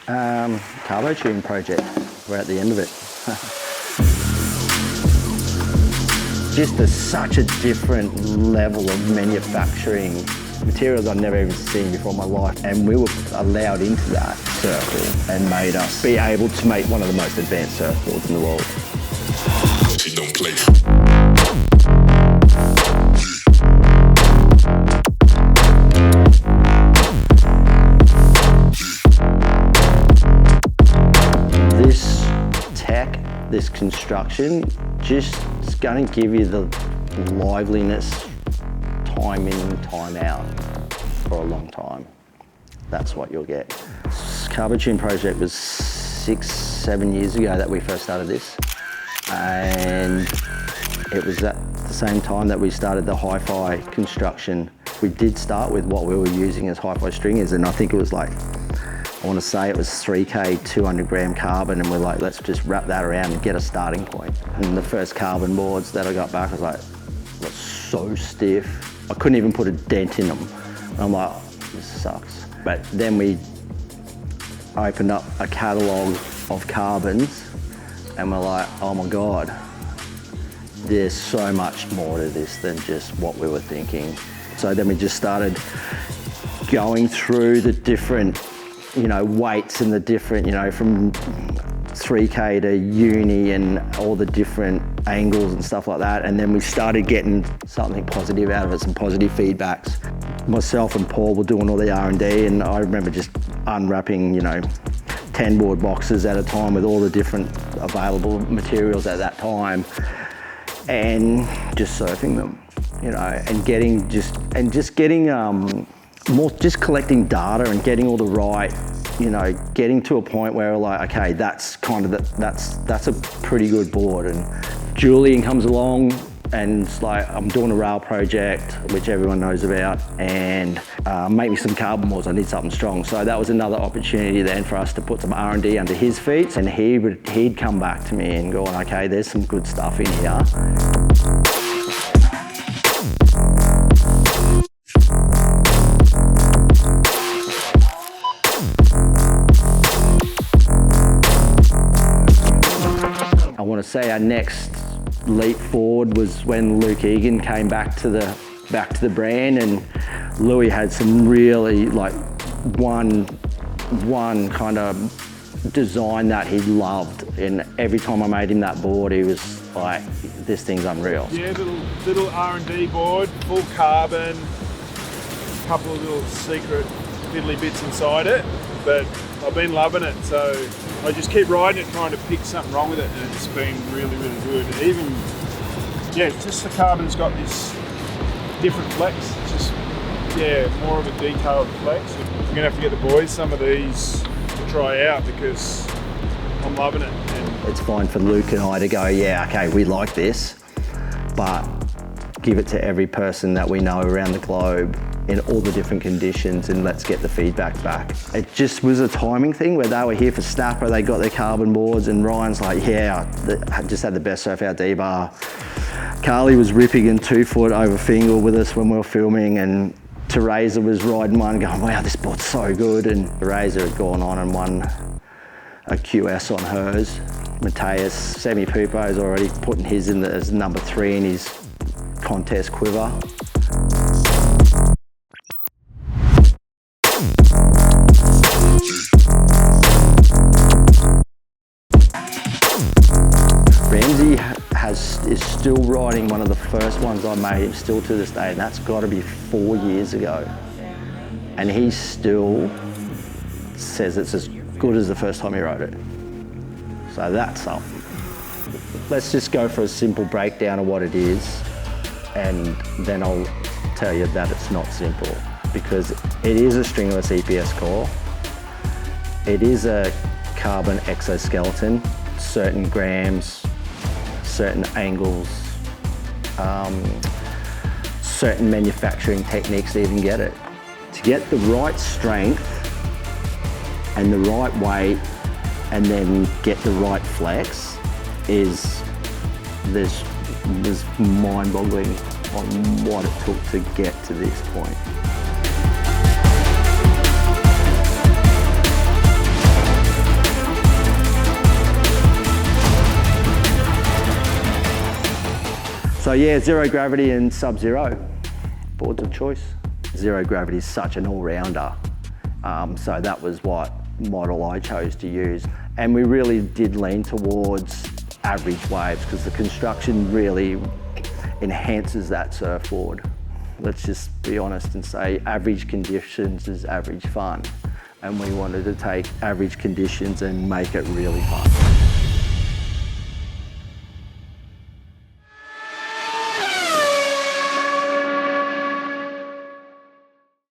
CarboTune project. We're at the end of it. Just such a different level of manufacturing, materials I've never even seen before in my life, and we were allowed into that circle and made us be able to make one of the most advanced surfboards in the world. This tech, this construction, just is going to give you the liveliness, time in, time out for a long time. That's what you'll get. CarboTune project was 6-7 years ago that we first started this, and it was at the same time that we started the hi-fi construction. We did start with what we were using as hi-fi stringers, and I think it was like, I want to say it was 3K 200 gram carbon, and we're like, let's just wrap that around and get a starting point. And the first carbon boards that I got back was like, was so stiff. I couldn't even put a dent in them. And I'm like, this sucks. But then we opened up a catalogue of carbons, and we're like, oh my God, there's so much more to this than just what we were thinking. So then we just started going through the different, weights and the different, from 3K to uni and all the different angles and stuff like that. And then we started getting something positive out of it, some positive feedbacks. Myself and Paul were doing all the R&D, and I remember just unwrapping, 10 board boxes at a time with all the different available materials at that time, and just surfing them, and just collecting data and getting all the right, getting to a point where we're like, okay, that's a pretty good board. And Julian comes along and it's like, I'm doing a rail project, which everyone knows about, and make me some carbon boards, I need something strong. So that was another opportunity then for us to put some R&D under his feet, and he'd come back to me and go, okay, there's some good stuff in here. I want to say our next leap forward was when Luke Egan came back to the brand, and Louis had some really one kind of design that he loved, and every time I made him that board, he was like, this thing's unreal. Yeah, little R&D board, full carbon, a couple of little secret fiddly bits inside it, but I've been loving it, so I just keep riding it, trying to pick something wrong with it, and it's been really, really good. Even, just the carbon's got this different flex. It's just, more of a detailed flex. We're gonna have to get the boys some of these to try out because I'm loving it. And it's fine for Luke and I to go, okay, we like this, but give it to every person that we know around the globe in all the different conditions, and let's get the feedback back. It just was a timing thing where they were here for Snapper, they got their carbon boards, and Ryan's like, I just had the best surf out D-bar. Carly was ripping in 2 foot over Fingal with us when we were filming, and Teresa was riding one going, wow, this board's so good. And Teresa had gone on and won a QS on hers. Mateus Semi-Pupo is already putting his in as number 3 in his contest quiver. Ramsey is still riding one of the first ones I made him still to this day, and that's got to be 4 years ago. And he still says it's as good as the first time he rode it. So that's something. Let's just go for a simple breakdown of what it is, and then I'll tell you that it's not simple, because it is a stringless EPS core. It is a carbon exoskeleton, certain grams, certain angles, certain manufacturing techniques to even get it. To get the right strength and the right weight and then get the right flex is mind-boggling on what it took to get to this point. So yeah, zero gravity and sub-zero, boards of choice. Zero gravity is such an all-rounder. So that was what model I chose to use. And we really did lean towards average waves because the construction really enhances that surfboard. Let's just be honest and say average conditions is average fun. And we wanted to take average conditions and make it really fun.